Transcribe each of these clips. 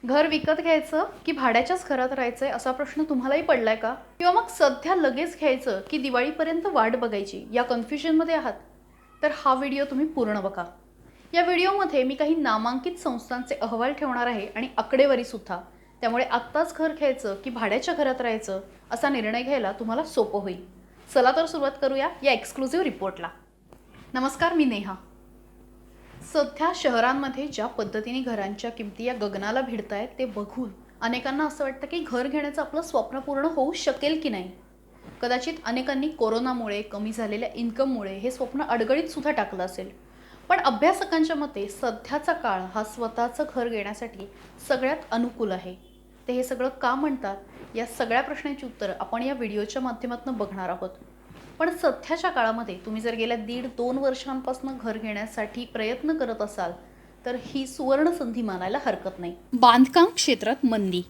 घर विकत घ्यायचं की भाड्याच्याच घरात राहायचंय असा प्रश्न तुम्हालाही पडलाय का? किंवा मग सध्या लगेच घ्यायचं की दिवाळीपर्यंत वाट बघायची या कन्फ्युजनमध्ये आहात? तर हा व्हिडिओ तुम्ही पूर्ण बघा. या व्हिडिओमध्ये मी काही नामांकित संस्थांचे अहवाल ठेवणार आहे आणि आकडेवारी सुद्धा. त्यामुळे आत्ताच घर घ्यायचं की भाड्याच्या घरात राहायचं असा निर्णय घ्यायला तुम्हाला सोपं होईल. चला तर सुरुवात करूया या एक्सक्लुझिव्ह रिपोर्टला. नमस्कार, मी नेहा. सध्या शहरांमध्ये ज्या पद्धतीने घरांच्या किमती या गगनाला भिडत आहेत ते बघून अनेकांना असं वाटतं की घर घेण्याचं आपलं स्वप्न पूर्ण होऊ शकेल की नाही. कदाचित अनेकांनी कोरोनामुळे कमी झालेल्या इन्कममुळे हे स्वप्न अडगळीत सुद्धा टाकलं असेल. पण अभ्यासकांच्या मते सध्याचा काळ हा स्वतःचं घर घेण्यासाठी सगळ्यात अनुकूल आहे. ते हे सगळं का म्हणतात, या सगळ्या प्रश्नांची उत्तरं आपण या व्हिडिओच्या माध्यमातून बघणार आहोत. पण सध्याच्या काळामध्ये तुम्ही जर गेल्या 1.5-2 वर्षांपासून घर घेण्यासाठी प्रयत्न करत असाल तर ही सुवर्ण संधी मानायला हरकत नाही. बांधकाम क्षेत्रात मंदी.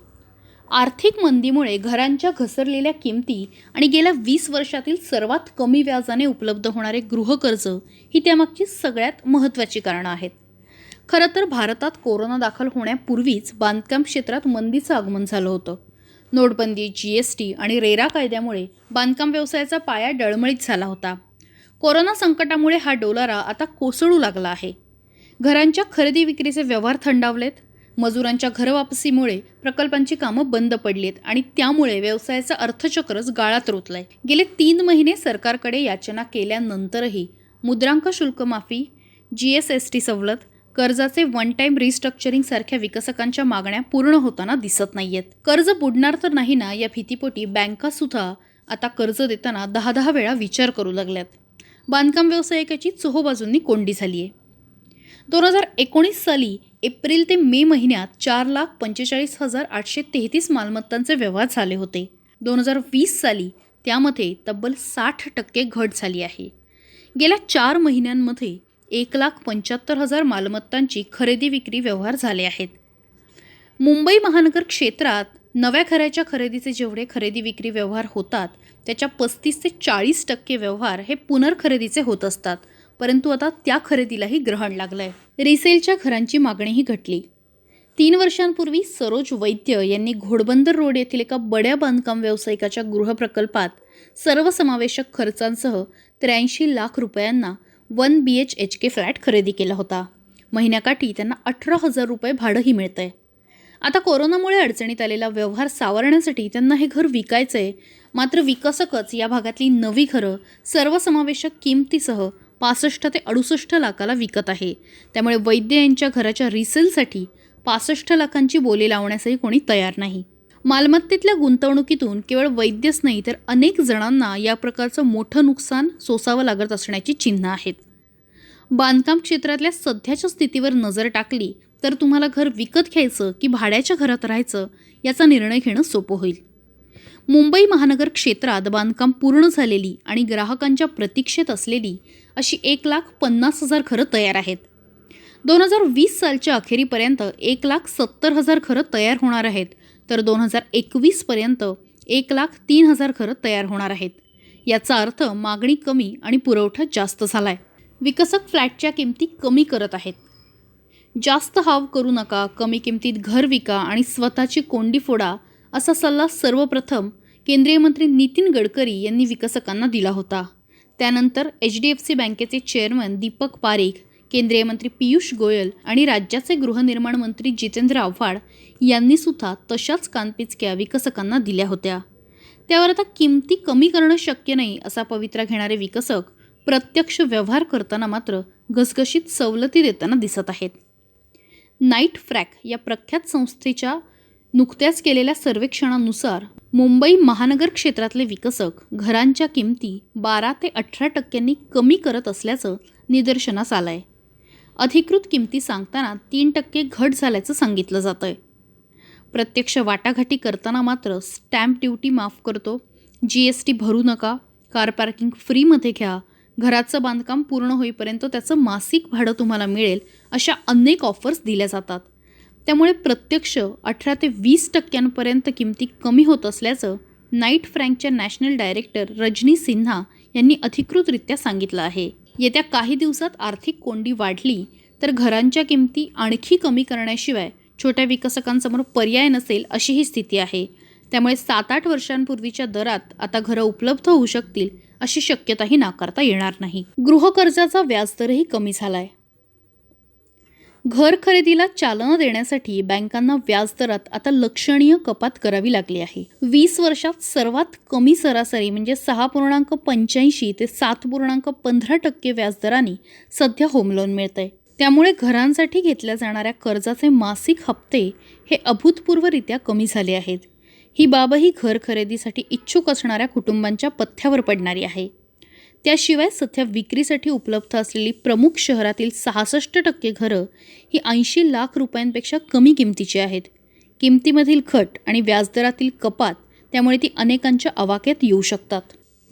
आर्थिक मंदीमुळे घरांच्या घसरलेल्या किमती आणि गेल्या 20 वर्षातील सर्वात कमी व्याजाने उपलब्ध होणारे गृहकर्ज ही त्यामागची सगळ्यात महत्त्वाची कारणं आहेत. खरं तर भारतात कोरोना दाखल होण्यापूर्वीच बांधकाम क्षेत्रात मंदीचं आगमन झालं होतं. नोटबंदी, GST आणि रेरा कायद्यामुळे बांधकाम व्यवसायाचा पाया डळमळीत झाला होता. कोरोना संकटामुळे हा डोलारा आता कोसळू लागला आहे. घरांच्या खरेदी विक्रीचे व्यवहार थंडावलेत. मजुरांच्या घरवापसीमुळे प्रकल्पांची कामं बंद पडलीत आणि त्यामुळे व्यवसायाचं अर्थचक्रच गाळात रुतलंय. गेले 3 महिने सरकारकडे याचना केल्यानंतरही मुद्रांक शुल्क माफी, GST सवलत, कर्जाचे वन टाईम रिस्ट्रक्चरिंग सारख्या विकसकांच्या मागण्या पूर्ण होताना दिसत नाहीयेत. कर्ज बुडणार तर नाही ना या भीतीपोटी बँका सुद्धा आता कर्ज देताना 10-10 वेळा विचार करू लागल्यात. बांधकाम व्यावसायिकाची चोहोबाजूंनी कोंडी झाली आहे. 2019 साली एप्रिल ते मे महिन्यात 4,45,833 मालमत्तांचे व्यवहार झाले होते. 2020 साली त्यामध्ये तब्बल 60% घट झाली आहे. गेल्या 4 महिन्यांमध्ये 1,75,000 मालमत्तांची खरेदी विक्री व्यवहार झाले आहेत. मुंबई महानगर क्षेत्रात नव्या घराच्या खरेदीचे जेवढे खरेदी विक्री व्यवहार होतात त्याच्या 35 ते 40% व्यवहार हे पुनर्खरेदीचे होत असतात. परंतु आता त्या खरेदीलाही ग्रहण लागलंय. रिसेलच्या घरांची मागणीही घटली. 3 वर्षांपूर्वी सरोज वैद्य यांनी घोडबंदर रोड येथील एका बड्या बांधकाम व्यावसायिकाच्या गृहप्रकल्पात सर्वसमावेशक खर्चांसह 83 लाख रुपयांना 1 BHK फ्लॅट खरेदी केला होता. महिन्याकाठी त्यांना 18,000 रुपये भाडंही मिळतंय. आता कोरोनामुळे अडचणीत आलेला व्यवहार सावरण्यासाठी त्यांना हे घर विकायचंय. मात्र विकसकच या भागातली नवी घरं सर्वसमावेशक किमतीसह 65 ते 68 लाखाला विकत आहे. त्यामुळे वैद्य यांच्या घराच्या रिसेलसाठी 65 लाखांची बोली लावण्यासही कोणी तयार नाही. मालमत्तेतल्या गुंतवणुकीतून केवळ वैद्यच नाही तर अनेक जणांना या प्रकारचं मोठं नुकसान सोसावं लागत असण्याची चिन्ह आहेत. बांधकाम क्षेत्रातल्या सध्याच्या स्थितीवर नजर टाकली तर तुम्हाला घर विकत घ्यायचं की भाड्याच्या घरात राहायचं याचा निर्णय घेणं सोपं होईल. मुंबई महानगर क्षेत्रात बांधकाम पूर्ण झालेली आणि ग्राहकांच्या प्रतीक्षेत असलेली अशी 1,50,000 घरं तयार आहेत. 2020 सालच्या अखेरीपर्यंत 1,70,000 घरं तयार होणार आहेत तर 2021 पर्यंत 1,03,000 घरं तयार होणार आहेत. याचा अर्थ मागणी कमी आणि पुरवठा जास्त झालाय. विकसक फ्लॅटच्या किमती कमी करत आहेत. जास्त हाव करू नका, कमी किमतीत घर विका आणि स्वतःची कोंडी फोडा असा सल्ला सर्वप्रथम केंद्रीय मंत्री नितीन गडकरी यांनी विकसकांना दिला होता. त्यानंतर HDFC बँकेचे चेअरमन दीपक पारेख, केंद्रीय मंत्री पियुष गोयल आणि राज्याचे गृहनिर्माण मंत्री जितेंद्र आव्हाड यांनी सुद्धा तशाच कानपिचक्या विकसकांना दिल्या होत्या. त्यावर आता किमती कमी करणं शक्य नाही असा पवित्रा घेणारे विकसक प्रत्यक्ष व्यवहार करताना मात्र घसघशीत सवलती देताना दिसत आहेत. नाईट फ्रॅक या प्रख्यात संस्थेच्या नुकत्याच केलेल्या सर्वेक्षणानुसार मुंबई महानगर क्षेत्रातले विकसक घरांच्या किमती 12 ते 18% कमी करत असल्याचं निदर्शनास आलंय. अधिकृत किमती सांगताना 3% घट झाल्याचं सांगितलं जातंय. प्रत्यक्ष वाटाघाटी करताना मात्र स्टॅम्प ड्युटी माफ करतो, GST भरू नका, कार पार्किंग फ्रीमध्ये घ्या, घराचं बांधकाम पूर्ण होईपर्यंत त्याचं मासिक भाडं तुम्हाला मिळेल अशा अनेक ऑफर्स दिल्या जातात. त्यामुळे प्रत्यक्ष 18 ते 20% किमती कमी होत असल्याचं नाईट फ्रँकच्या नॅशनल डायरेक्टर रजनी सिन्हा यांनी अधिकृतरित्या सांगितलं आहे. येत्या काही दिवसात आर्थिक कोंडी वाढली तर घरांच्या किमती आणखी कमी करण्याशिवाय छोट्या विकसकांसमोर पर्याय नसेल अशी ही स्थिती आहे. त्यामुळे 7-8 वर्षांपूर्वीच्या दरात आता घरं उपलब्ध होऊ शकतील अशी शक्यताही नाकारता येणार नाही. गृहकर्जाचा व्याजदरही कमी झालाय. घर खरेदीला चालना देण्यासाठी बँकांना व्याजदरात आता लक्षणीय कपात करावी लागली आहे. 20 वर्षात सर्वात कमी सरासरी म्हणजे 6.85 ते 7.15% व्याजदराने सध्या होम लोन मिळतंय. त्यामुळे घरांसाठी घेतल्या जाणाऱ्या कर्जाचे मासिक हप्ते हे अभूतपूर्वरित्या कमी झाले आहेत. ही बाबही घर खरेदीसाठी इच्छुक असणाऱ्या कुटुंबांच्या पथ्यावर पडणारी आहे. त्याशिवाय सध्या विक्रीसाठी उपलब्ध असलेली प्रमुख शहरातील 66% घरं ही 80 लाख रुपयांपेक्षा कमी किमतीची आहेत. किमतीमधील घट आणि व्याजदरातील कपात त्यामुळे ती अनेकांच्या आवाक्यात येऊ शकतात.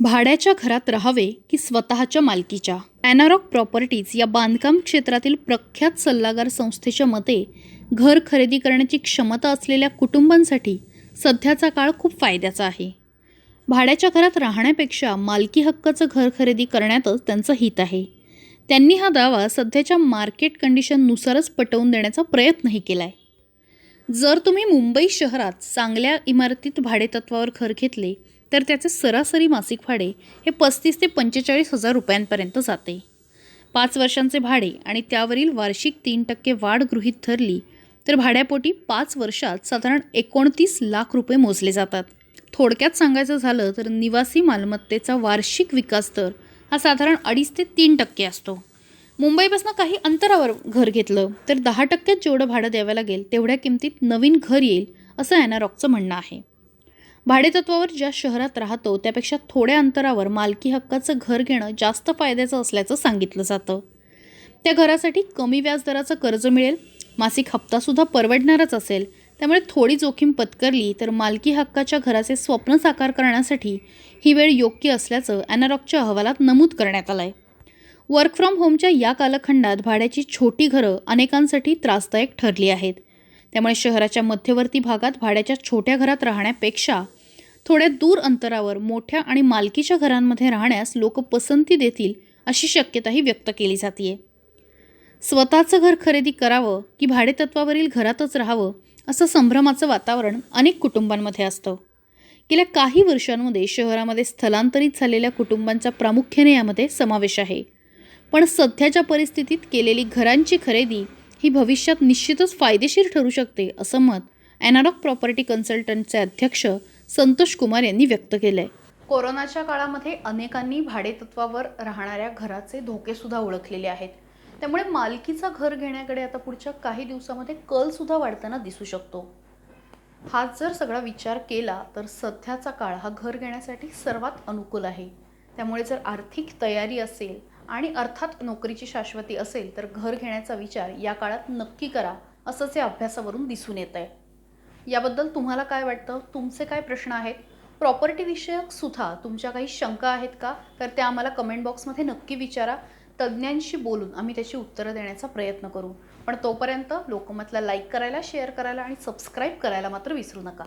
भाड्याच्या घरात राहावे की स्वतःच्या मालकीच्या? ॲनारॉक प्रॉपर्टीज या बांधकाम क्षेत्रातील प्रख्यात सल्लागार संस्थेच्या मते घर खरेदी करण्याची क्षमता असलेल्या कुटुंबांसाठी सध्याचा काळ खूप फायद्याचा आहे. भाड्याच्या घरात राहण्यापेक्षा मालकी हक्काचं घर खरेदी करण्यातच त्यांचं हित आहे. त्यांनी हा दावा सध्याच्या मार्केट कंडिशननुसारच पटवून देण्याचा प्रयत्नही केला आहे. जर तुम्ही मुंबई शहरात चांगल्या इमारतीत भाडेतत्वावर घर घेतले तर त्याचे सरासरी मासिक भाडे हे 35 ते 45,000 रुपयांपर्यंत जाते. 5 वर्षांचे भाडे आणि त्यावरील वार्षिक 3% वाढ गृहीत धरली तर भाड्यापोटी 5 वर्षात साधारण 29 लाख रुपये मोजले जातात. थोडक्यात सांगायचं झालं तर निवासी मालमत्तेचा वार्षिक विकास दर हा साधारण 2.5 ते 3% असतो. मुंबईपासून काही अंतरावर घर घेतलं तर 10% जेवढं भाडं द्यावं लागेल तेवढ्या किमतीत नवीन घर येईल असं ॲनारॉकचं म्हणणं आहे. भाडेतत्वावर ज्या शहरात राहतो त्यापेक्षा थोड्या अंतरावर मालकी हक्काचं घर घेणं जास्त फायद्याचं असल्याचं सांगितलं जातं. त्या घरासाठी कमी व्याजदराचं कर्ज मिळेल, मासिक हप्तासुद्धा परवडणारच असेल. त्यामुळे थोडी जोखीम पत्करली तर मालकी हक्काच्या घराचे स्वप्न साकार करण्यासाठी ही वेळ योग्य असल्याचं ॲनारॉकच्या अहवालात नमूद करण्यात आलं आहे. वर्क फ्रॉम होमच्या या कालखंडात भाड्याची छोटी घरं अनेकांसाठी त्रासदायक ठरली आहेत. त्यामुळे शहराच्या मध्यवर्ती भागात भाड्याच्या छोट्या घरात राहण्यापेक्षा थोड्या दूर अंतरावर मोठ्या आणि मालकीच्या घरांमध्ये राहण्यास लोक पसंती देतील अशी शक्यताही व्यक्त केली जाते. स्वतःचं घर खरेदी करावं की भाडेतत्वावरील घरातच राहावं असं संभ्रमाचं वातावरण अनेक कुटुंबांमध्ये असतं. गेल्या काही वर्षांमध्ये शहरामध्ये स्थलांतरित झालेल्या कुटुंबांचा प्रामुख्याने यामध्ये समावेश आहे. पण सध्याच्या परिस्थितीत केलेली घरांची खरेदी ही भविष्यात निश्चितच फायदेशीर ठरू शकते असं मत ॲनारॉक प्रॉपर्टी कन्सल्टंटचे अध्यक्ष संतोष कुमार यांनी व्यक्त केलं आहे. कोरोनाच्या काळामध्ये अनेकांनी भाडेतत्वावर राहणाऱ्या घराचे धोकेसुद्धा ओळखलेले आहेत. त्यामुळे मालकीचा घर घेण्याकडे आता पुढच्या काही दिवसामध्ये कलसुद्धा वाढताना दिसू शकतो. हाच जर सगळा विचार केला तर सध्याचा काळ हा घर घेण्यासाठी सर्वात अनुकूल आहे. त्यामुळे जर आर्थिक तयारी असेल आणि अर्थात नोकरीची शाश्वती असेल तर घर घेण्याचा विचार या काळात नक्की करा असंच या अभ्यासावरून दिसून येत आहे. याबद्दल तुम्हाला काय वाटतं? तुमचे काय प्रश्न आहेत? प्रॉपर्टी विषयक सुद्धा तुमच्या काही शंका आहेत का? तर त्या आम्हाला कमेंट बॉक्समध्ये नक्की विचारा. तज्ज्ञांशी बोलून आम्ही त्याची उत्तरं देण्याचा प्रयत्न करू. पण तोपर्यंत लोकमतला लाईक करायला, शेअर करायला आणि सबस्क्राईब करायला मात्र विसरू नका.